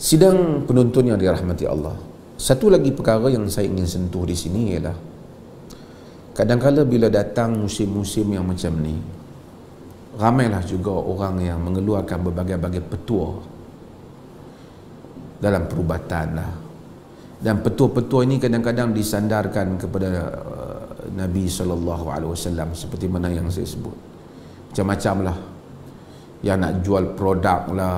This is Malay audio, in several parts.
Sidang penonton yang dirahmati Allah, satu lagi perkara yang saya ingin sentuh di sini ialah kadang-kala bila datang musim-musim yang macam ni, ramailah juga orang yang mengeluarkan berbagai-bagai petua dalam perubatan lah. Dan petua-petua ini kadang-kadang disandarkan kepada Nabi SAW seperti mana yang saya sebut. Macam-macam lah. Yang nak jual produk lah,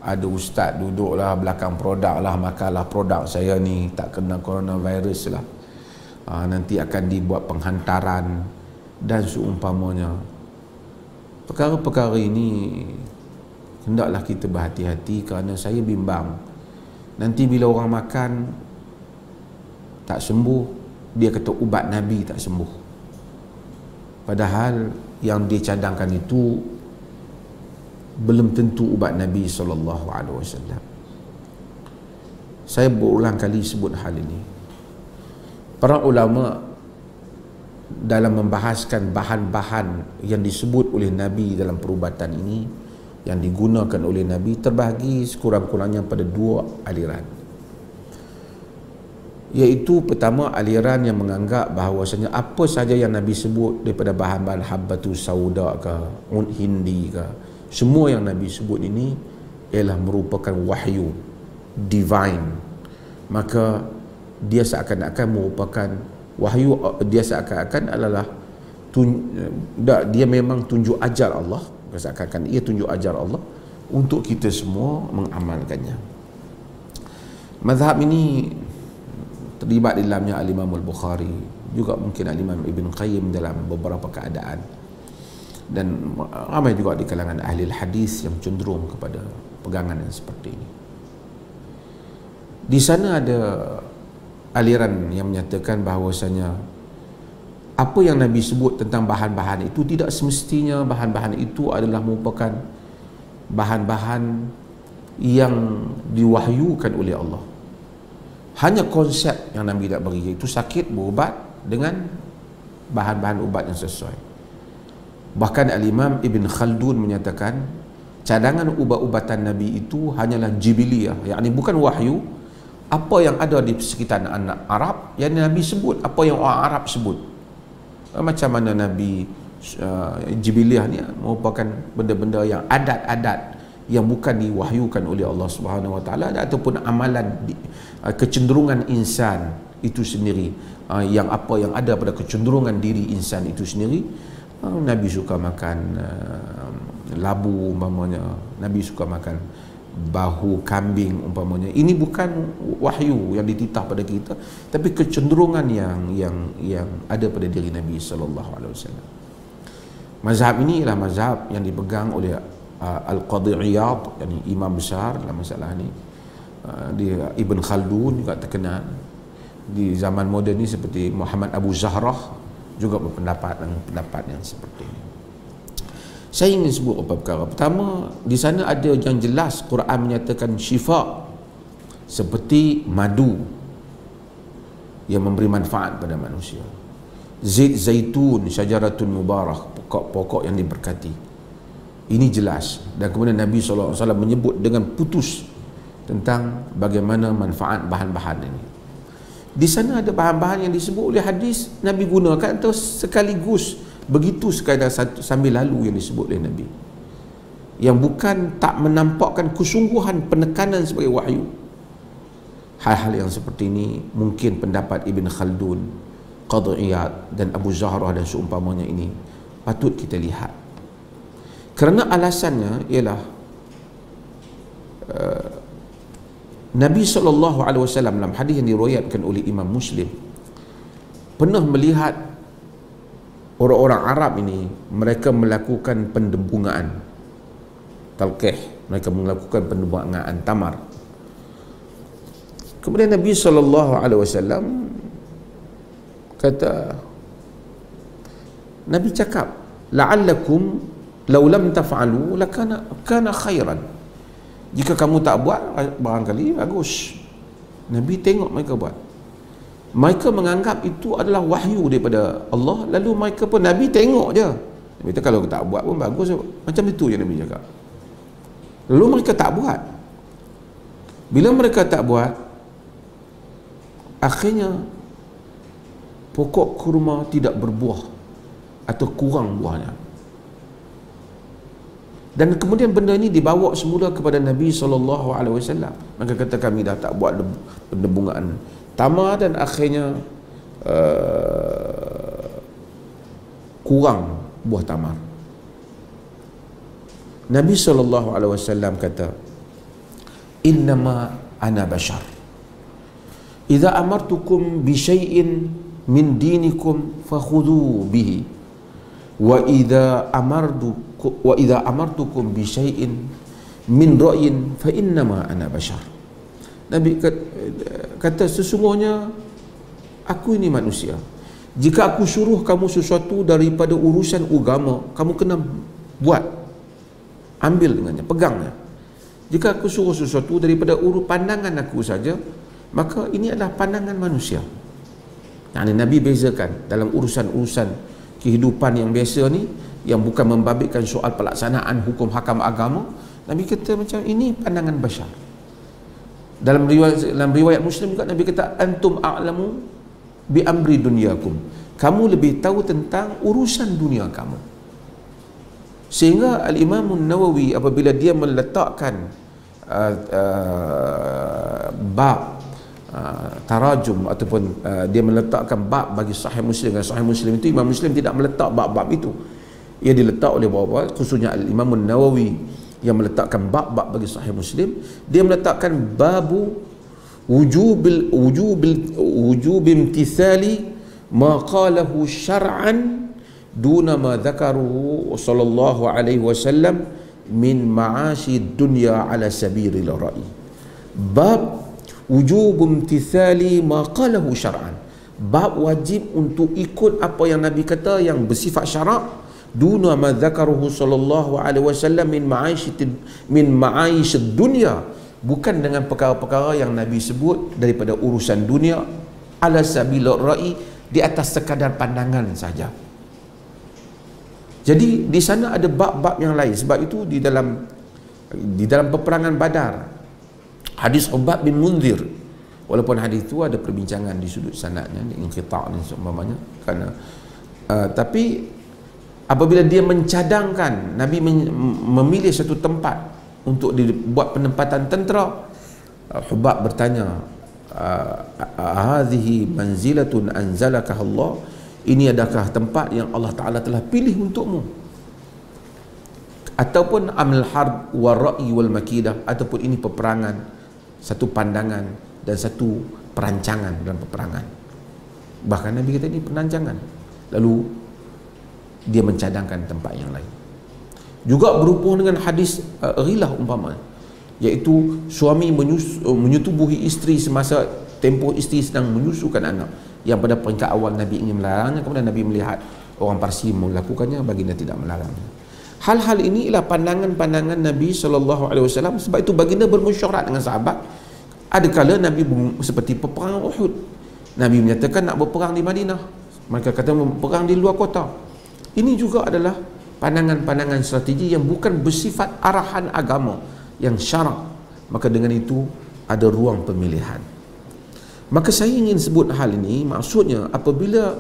ada ustaz duduk lah belakang produk lah, makanlah produk saya ni tak kena coronavirus lah, nanti akan dibuat penghantaran dan seumpamanya. Perkara-perkara ini hendaklah kita berhati-hati, kerana saya bimbang nanti bila orang makan tak sembuh, dia kata ubat Nabi tak sembuh, padahal yang dia cadangkan itu belum tentu ubat Nabi SAW. Saya berulang kali sebut hal ini. Para ulama dalam membahaskan bahan-bahan yang disebut oleh Nabi dalam perubatan ini, yang digunakan oleh Nabi, terbahagi sekurang-kurangnya pada dua aliran. Iaitu pertama, aliran yang menganggap bahawasanya apa saja yang Nabi sebut daripada bahan-bahan habbatus sauda ke, ud hindi ke, semua yang Nabi sebut ini ialah merupakan wahyu divine. Maka dia seakan-akan merupakan wahyu, dia seakan-akan adalah dia memang tunjuk ajar Allah, seakan-akan ia tunjuk ajar Allah untuk kita semua mengamalkannya. Mazhab ini terlibat di dalamnya Al-Imam Al-Bukhari, juga mungkin Al-Imam Ibn Qayyim dalam beberapa keadaan, dan ramai juga di kalangan ahli hadis yang cenderung kepada pegangan yang seperti ini. Di sana ada aliran yang menyatakan bahawasanya apa yang Nabi sebut tentang bahan-bahan itu tidak semestinya bahan-bahan itu adalah merupakan bahan-bahan yang diwahyukan oleh Allah. Hanya konsep yang Nabi tak beri, iaitu sakit berubat dengan bahan-bahan ubat yang sesuai. Bahkan Al-Imam Ibn Khaldun menyatakan cadangan ubat-ubatan Nabi itu hanyalah jibiliyah, yakni bukan wahyu. Apa yang ada di sekitar anak Arab yang Nabi sebut, apa yang orang Arab sebut. Macam mana Nabi jibiliyah ni merupakan benda-benda yang adat-adat yang bukan diwahyukan oleh Allah Subhanahu Wa Taala, ataupun amalan kecenderungan insan itu sendiri, yang apa yang ada pada kecenderungan diri insan itu sendiri. Nabi suka makan labu umpamanya, Nabi suka makan bahu kambing umpamanya. Ini bukan wahyu yang dititah pada kita, tapi kecenderungan yang ada pada diri Nabi sallallahu alaihi wasallam. Mazhab ini ialah mazhab yang dipegang oleh Al-Qadhi Iyad, yakni imam besar dalam masalah ini. Dia Ibn Khaldun juga terkenal di zaman moden ini, seperti Muhammad Abu Zahrah juga berpendapat dengan pendapat yang seperti ini. Saya ingin sebut beberapa perkara. Pertama, di sana ada yang jelas Quran menyatakan syifa, seperti madu yang memberi manfaat pada manusia, zait zaitun, syajaratun mubarak, pokok-pokok yang diberkati. Ini jelas. Dan kemudian Nabi SAW menyebut dengan putus tentang bagaimana manfaat bahan-bahan ini. Di sana ada bahan-bahan yang disebut oleh hadis Nabi gunakan, atau sekaligus begitu sekadar sambil lalu yang disebut oleh Nabi, yang bukan tak menampakkan kesungguhan penekanan sebagai wahyu. Hal-hal yang seperti ini mungkin pendapat Ibn Khaldun, Qadhi Iyad dan Abu Zahrah dan seumpamanya ini patut kita lihat, kerana alasannya ialah Nabi SAW dalam hadis yang diriwayatkan oleh Imam Muslim pernah melihat orang-orang Arab ini, mereka melakukan pendebungaan talqih, mereka melakukan pendebungaan tamar. Kemudian Nabi SAW kata, Nabi cakap, la'allakum law lam taf'alu lakana khairan. Jika kamu tak buat, barangkali bagus. Nabi tengok mereka buat. Mereka menganggap itu adalah wahyu daripada Allah, lalu mereka pun, Nabi tengok je. Nabi kata kalau tak buat pun bagus. Macam itu yang Nabi cakap. Lalu mereka tak buat. Bila mereka tak buat, akhirnya pokok kurma tidak berbuah atau kurang buahnya. Dan kemudian benda ini dibawa semula kepada Nabi SAW. Maka kata, kami dah tak buat benda bungaan tamar, dan akhirnya kurang buah tamar. Nabi SAW kata, innama ana bashar, idza amartukum bi syai'in min dinikum fakhudhu bihi, wa idza amartukum bi syai'in min ra'yin fa innama ana bashar. Nabi kata, sesungguhnya aku ini manusia. Jika aku suruh kamu sesuatu daripada urusan agama, kamu kena buat, ambil dengannya, pegangnya. Jika aku suruh sesuatu daripada pandangan aku saja, maka ini adalah pandangan manusia. Nabi bezakan dalam urusan-urusan kehidupan yang biasa ni, yang bukan membabitkan soal pelaksanaan hukum hakam agama. Nabi kata macam ini pandangan bashar. Dalam riwayat Muslim juga Nabi kata, antum a'lamu bi amri dunyakum, kamu lebih tahu tentang urusan dunia kamu. Sehingga Al-Imam Nawawi apabila dia meletakkan bab tarajum ataupun dia meletakkan bab bagi Sahih Muslim. Sahih Muslim itu, Imam Muslim tidak meletak bab-bab itu, ia diletak oleh bapa, khususnya Al-Imam Nawawi yang meletakkan bab-bab bagi Sahih Muslim. Dia meletakkan babu wujub imtithali ma qalahu syar'an duna ma dzakaruhu sallallahu alaihi wasallam min ma'ashi dunya ala sabilil ra'i. Bab wujub imtithali ma qalahu syar'an, bab wajib untuk ikut apa yang Nabi kata yang bersifat syarak, duna ma dzakaruhu sallallahu alaihi wasallam min ma'aish dunya, bukan dengan perkara-perkara yang Nabi sebut daripada urusan dunia, ala sabilil ra'i, di atas sekadar pandangan saja. Jadi di sana ada bab-bab yang lain. Sebab itu di dalam peperangan Badar, hadis Ubad bin Munzir, walaupun hadis itu ada perbincangan di sudut sanadnya, di inqita' dan seumpamanya, kerana tapi apabila dia mencadangkan, Nabi memilih satu tempat untuk dibuat penempatan tentera, Hubab bertanya, hadhihi manzilatun anzalakah Allah, ini adakah tempat yang Allah Ta'ala telah pilih untukmu, ataupun amil harb wa ra'i wal makidah, ataupun ini peperangan, satu pandangan dan satu perancangan dalam peperangan. Bahkan Nabi kata ini perancangan. Lalu dia mencadangkan tempat yang lain. Juga berhubung dengan hadis ghilah umpama, iaitu suami menyetubuhi isteri semasa tempoh isteri sedang menyusukan anak, yang pada peringkat awal Nabi ingin melarangnya, kemudian Nabi melihat orang Parsi melakukannya, baginda tidak melarangnya. Hal-hal ini ialah pandangan-pandangan Nabi SAW. Sebab itu baginda bermusyawarah dengan sahabat. Ada kala Nabi seperti peperangan Uhud, Nabi menyatakan nak berperang di Madinah, mereka kata berperang di luar kota. Ini juga adalah pandangan-pandangan strategi yang bukan bersifat arahan agama yang syarak. Maka dengan itu ada ruang pemilihan. Maka saya ingin sebut hal ini, maksudnya apabila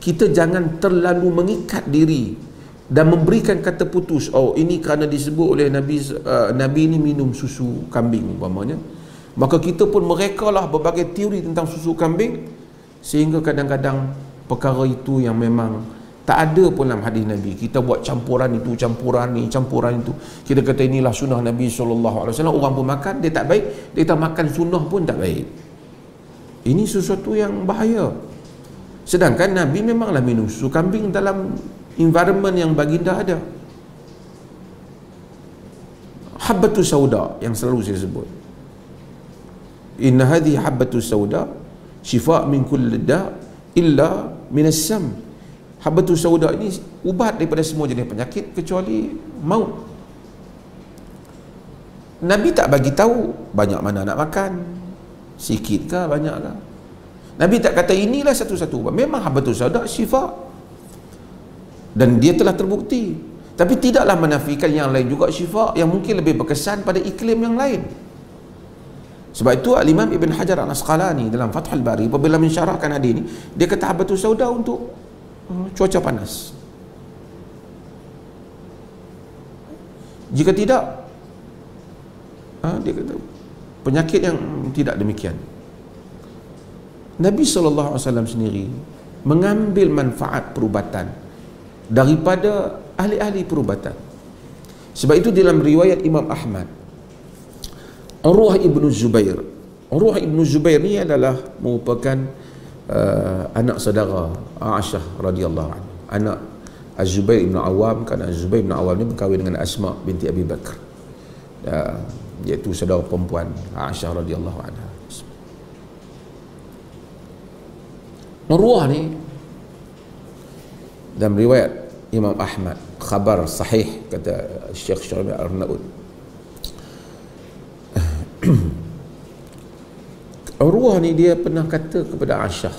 kita jangan terlalu mengikat diri dan memberikan kata putus, oh ini kerana disebut oleh Nabi ini minum susu kambing umpamanya, maka kita pun merekalah berbagai teori tentang susu kambing, sehingga kadang-kadang perkara itu yang memang tak ada pun dalam hadis Nabi. Kita buat campuran itu, campuran ni, campuran itu. Kita kata inilah sunnah Nabi SAW. Orang pun makan, dia tak baik. Dia tak makan sunnah pun tak baik. Ini sesuatu yang bahaya. Sedangkan Nabi memanglah minum susu kambing dalam environment yang baginda ada. Habbatus sauda yang selalu saya sebut. Inna hadhi habbatus sauda shifa' min kulli da' illa minas sam. Habbatus sauda ini ubat daripada semua jenis penyakit kecuali maut. Nabi tak bagi tahu banyak mana nak makan, sikit ke banyak ke. Nabi tak kata inilah satu-satu ubat. Memang habbatus sauda syifa, dan dia telah terbukti. Tapi tidaklah menafikan yang lain juga syifa, yang mungkin lebih berkesan pada iklim yang lain. Sebab itu Al-Imam Ibn Hajar Al-Asqalani dalam Fathul Bari apabila mensyarahkan hadis ini, dia kata habatus sauda untuk cuaca panas. Jika tidak, dia kata penyakit yang tidak demikian. Nabi SAW sendiri mengambil manfaat perubatan daripada ahli-ahli perubatan. Sebab itu dalam riwayat Imam Ahmad, Urwah ibnu Zubair, Urwah ibnu Zubair ni adalah merupakan anak saudara Aisyah radhiyallahu anha, anak Az-Zubair ibn Awam. Kerana Az-Zubair ibn Awam ni berkahwin dengan Asma binti Abi Bakar, iaitu saudara perempuan Aisyah radhiyallahu anha. Urwah ni dalam riwayat Imam Ahmad, khabar sahih kata Syekh Syarif Al-Arnaud, Urwah ni dia pernah kata kepada Aisyah,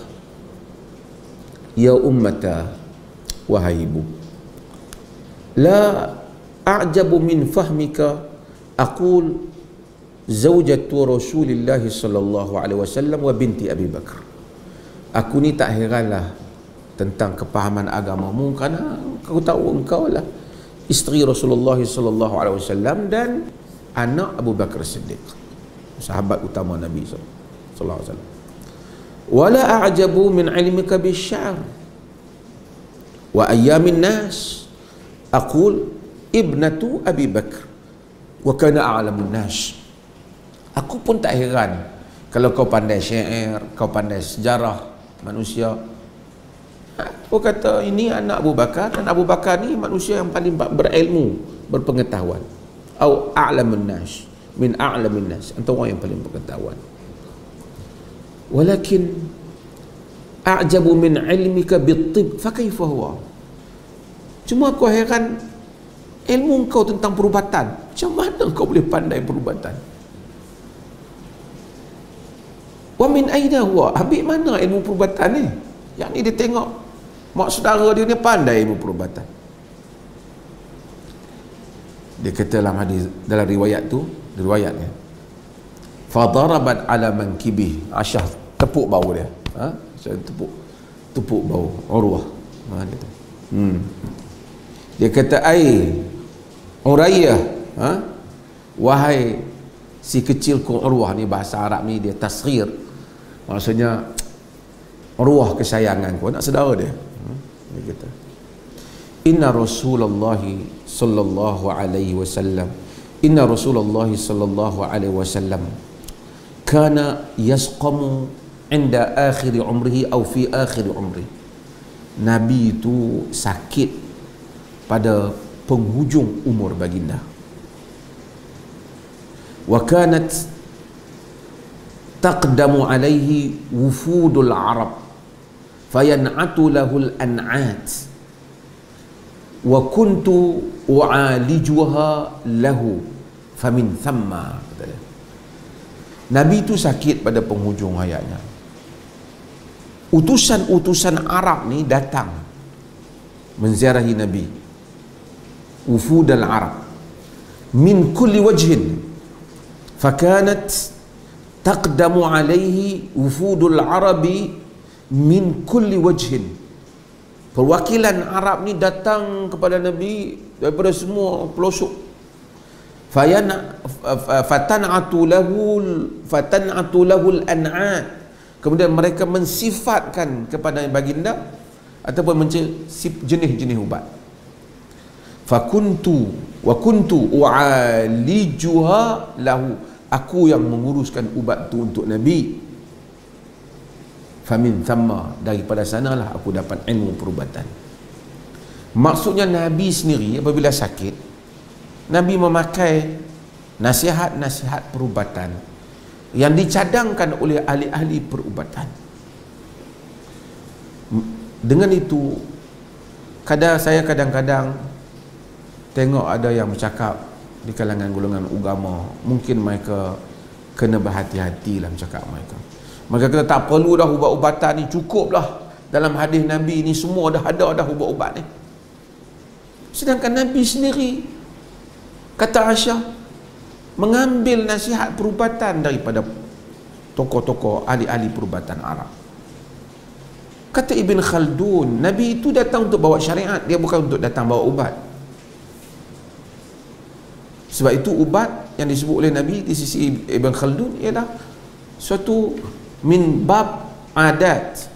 ya ummata, wahai ibu, la a'jabu min fahmika aqul zaujatu Rasulillah sallallahu alaihi wasallam wa binti Abi Bakar. Aku ni tak heranlah tentang kepahaman agamamu, kerana kau tahu engkau lah isteri Rasulullah sallallahu alaihi wasallam dan anak Abu Bakar Siddiq, sahabat utama Nabi sallallahu alaihi wasallam. Wala a'jabu min ilmika bisy'ar wa ayyamin nas aqul ibnatu Abi Bakr wa kana a'lamun nas. Aku pun tak heran kalau kau pandai syair, kau pandai sejarah manusia. Aku kata ini anak Abu Bakar, dan Abu Bakar ni manusia yang paling berilmu, berpengetahuan. Au a'lamun nas, min a'lamin nas, antara orang yang paling berpengetahuan. Walakin a'jabu min ilmika bit-tib fa kaifa huwa. Cuma aku heran ilmu kau tentang perubatan, macam mana kau boleh pandai perubatan? Wa min aina huwa, habis mana ilmu perubatan ni? Yang ni dia tengok mak saudara dia ni pandai ilmu perubatan. Dia kata dalam hadis, dalam riwayat tu, riwayatnya, fadarabat ala mankibih, Aisyah tepuk bau dia, Aisyah tepuk bau Urwah, dia, dia kata, ai Urayyah, wahai si kecil ku Urwah. Ni bahasa Arab ni dia tasghir, maksudnya Urwah kesayangan ku, anak saudara dia. Dia kata, inna Rasulullah sallallahu alaihi wasallam, inna Rasulullah sallallahu alaihi wasallam kana yasqamu inda akhir umrihi atau fi akhir umri. Nabi itu sakit pada penghujung umur baginda. Wa kanat taqdamu alaihi wufudul Arab fayan'atu lahul an'at wa kuntu u'alijuha lahu famin thamma. Nabi itu sakit pada penghujung hayatnya. Utusan-utusan Arab ni datang menziarahi Nabi, wufud al-Arab min kulli wajhin, fakanat taqdamu alaihi wufudul Arabi min kulli wajhin. Perwakilan Arab ni datang kepada Nabi daripada semua pelosok. Fatan'atu lahul an'at, kemudian mereka mensifatkan kepada baginda ataupun jenis-jenis ubat. Wa kuntu u'alijuha lahu, aku yang menguruskan ubat tu untuk Nabi. Famin thamma, daripada sanalah aku dapat ilmu perubatan. Maksudnya Nabi sendiri apabila sakit, Nabi memakai nasihat-nasihat perubatan yang dicadangkan oleh ahli-ahli perubatan. Dengan itu, saya kadang-kadang tengok ada yang bercakap di kalangan golongan agama, mungkin mereka kena berhati-hati lah bercakap mereka. Mereka kata tak perlu dah ubat-ubatan ni, cukuplah dalam hadis Nabi ni semua dah ada dah ubat-ubat ni. Sedangkan Nabi sendiri kata Aisyah, mengambil nasihat perubatan daripada tokoh-tokoh ahli-ahli perubatan Arab. Kata Ibn Khaldun, Nabi itu datang untuk bawa syariat, dia bukan untuk datang bawa ubat. Sebab itu ubat yang disebut oleh Nabi di sisi Ibn Khaldun ialah suatu min bab adat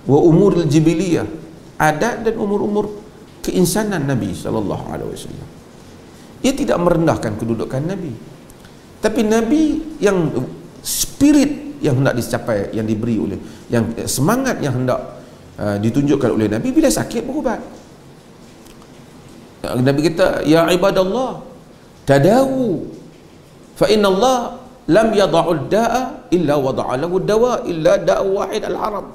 wa umur al-jibiliyah, adat dan umur-umur keinsanan Nabi SAW. Ia tidak merendahkan kedudukan Nabi, tapi Nabi yang spirit yang hendak dicapai, yang diberi oleh, yang semangat yang hendak ditunjukkan oleh Nabi, bila sakit berubat. Nabi kata, ya ibadallah tadawu fa inna Allah lam yada'ud da'a illa wada'a lahu dawa illa da'a wahid al-haram.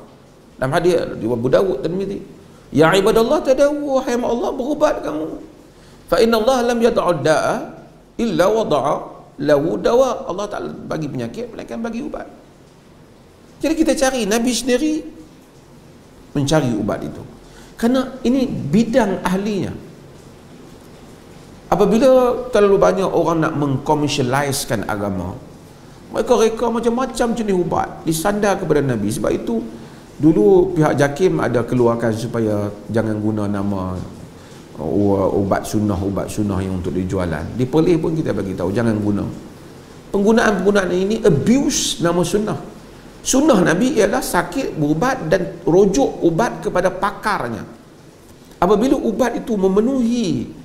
Dalam hadis di Abu Dawud dan Tirmidzi, ya ibadallah tadawu, wahai Allah berubat kamu, fa inna Allah lam yada'ud da'a illa wada'a lahu dawa. Allah Ta'ala bagi penyakit melainkan bagi ubat. Jadi kita cari, Nabi sendiri mencari ubat itu, kerana ini bidang ahlinya. Apabila terlalu banyak orang nak mengkomersialiskan agama, mereka reka macam-macam jenis ubat disandar kepada Nabi. Sebab itu dulu pihak JAKIM ada keluarkan supaya jangan guna nama ubat sunnah yang untuk dijualan. Di Perlis pun kita bagi tahu jangan guna. Penggunaan ini abuse nama sunnah. Sunnah Nabi ialah sakit berubat dan rujuk ubat kepada pakarnya. Apabila ubat itu memenuhi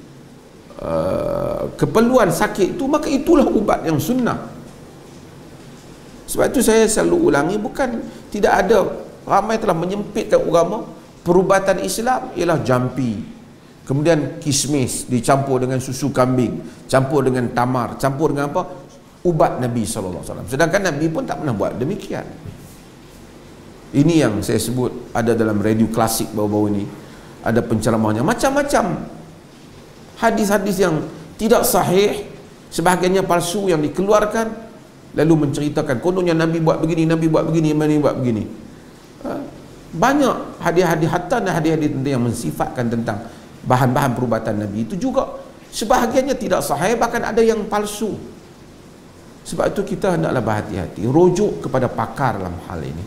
keperluan sakit itu, maka itulah ubat yang sunnah. Sebab itu saya selalu ulangi, bukan tidak ada, ramai telah menyempitkan agama. Perubatan Islam ialah jampi, kemudian kismis dicampur dengan susu kambing, campur dengan tamar, campur dengan apa, ubat Nabi SAW. Sedangkan Nabi pun tak pernah buat demikian. Ini yang saya sebut ada dalam radio klasik baru-baru ini, ada penceramahnya macam-macam hadis-hadis yang tidak sahih, sebahagiannya palsu yang dikeluarkan, lalu menceritakan kononnya Nabi buat begini, Nabi buat begini, Nabi buat begini. Banyak hadis-hadis, hatta ada hadis-hadis yang mensifatkan tentang bahan-bahan perubatan Nabi itu juga sebahagiannya tidak sahih, bahkan ada yang palsu. Sebab itu kita hendaklah berhati-hati, rujuk kepada pakar dalam hal ini.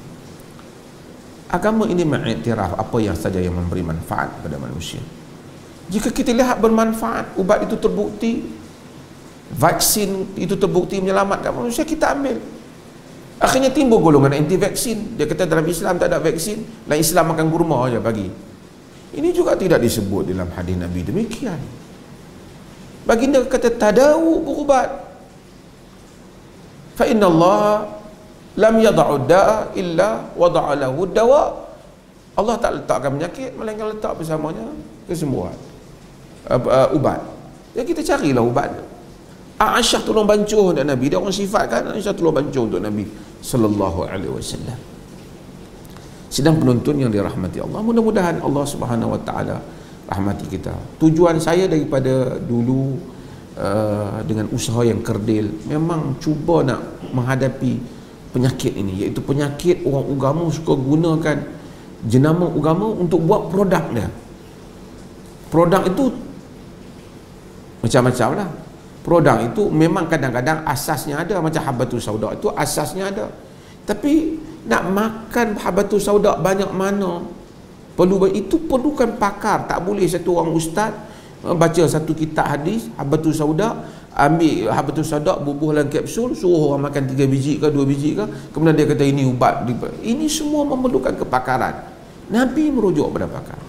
Agama ini mengiktiraf apa yang saja yang memberi manfaat kepada manusia. Jika kita lihat bermanfaat, ubat itu terbukti, vaksin itu terbukti menyelamatkan manusia, kita ambil. Akhirnya timbul golongan anti vaksin. Dia kata dalam Islam tak ada vaksin, dalam Islam makan kurma aja bagi. Ini juga tidak disebut dalam hadis Nabi demikian. Baginda kata tadawu, berubat. Fa inna Allah lam yada'ud da'a illa wada'a lahu dawa. Allah tak letakkan penyakit, melainkan letak bersamanya kesembuhan, ubat. Jadi kita carilah ubat. Aisyah tolong bancuh untuk Nabi, dia orang sifatkan Aisyah tolong bancuh untuk Nabi sallallahu alaihi wasallam. Sidang penonton yang dirahmati Allah, mudah-mudahan Allah Subhanahu wa taala rahmati kita. Tujuan saya daripada dulu dengan usaha yang kerdil, memang cuba nak menghadapi penyakit ini, iaitu penyakit orang agama suka gunakan jenama agama untuk buat produk dia. Produk itu macam-macam lah. Produk itu memang kadang-kadang asasnya ada, macam habatus sauda itu asasnya ada, tapi nak makan habatus sauda banyak mana, itu perlukan pakar. Tak boleh satu orang ustaz baca satu kitab hadis habatus sauda, ambil habatus sauda, bubuh dalam kapsul, suruh orang makan 3 biji ke 2 biji ke, kemudian dia kata ini ubat. Ini semua memerlukan kepakaran. Nabi merujuk pada pakar.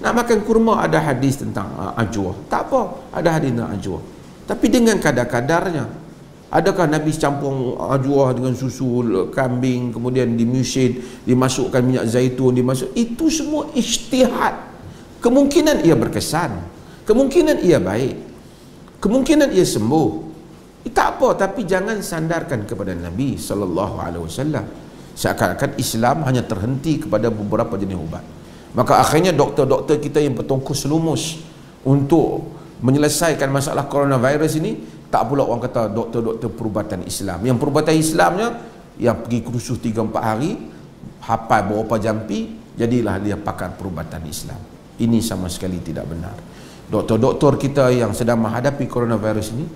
Nak makan kurma ada hadis tentang ajwa, tak apa, ada hadis tentang ajwa, tapi dengan kadar-kadarnya. Adakah Nabi campur ajwa dengan susu kambing, kemudian dimusin, dimasukkan minyak zaitun, itu semua ijtihad. Kemungkinan ia berkesan, kemungkinan ia baik, kemungkinan ia sembuh, tak apa, tapi jangan sandarkan kepada Nabi sallallahu alaihi wasallam. Seakan-akan Islam hanya terhenti kepada beberapa jenis ubat. Maka akhirnya doktor-doktor kita yang bertongkus lumus untuk menyelesaikan masalah coronavirus ini, tak pula orang kata doktor-doktor perubatan Islam. Yang perubatan Islamnya yang pergi kursus 3-4 hari, hafal beberapa jampi, jadilah dia pakar perubatan Islam. Ini sama sekali tidak benar. Doktor-doktor kita yang sedang menghadapi coronavirus ini,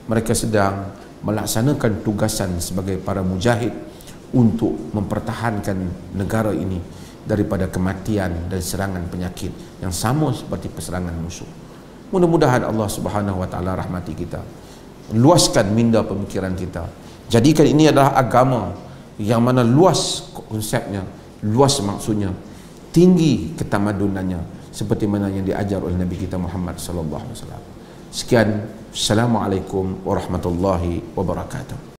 mereka sedang melaksanakan tugasan sebagai para mujahid untuk mempertahankan negara ini daripada kematian dan serangan penyakit yang sama seperti serangan musuh. Mudah-mudahan Allah Subhanahu wa taala rahmati kita, luaskan minda pemikiran kita, jadikan ini adalah agama yang mana luas konsepnya, luas maksudnya, tinggi ketamadunannya, seperti mana yang diajar oleh Nabi kita Muhammad sallallahu alaihi wasallam. Sekian, assalamualaikum warahmatullahi wabarakatuh.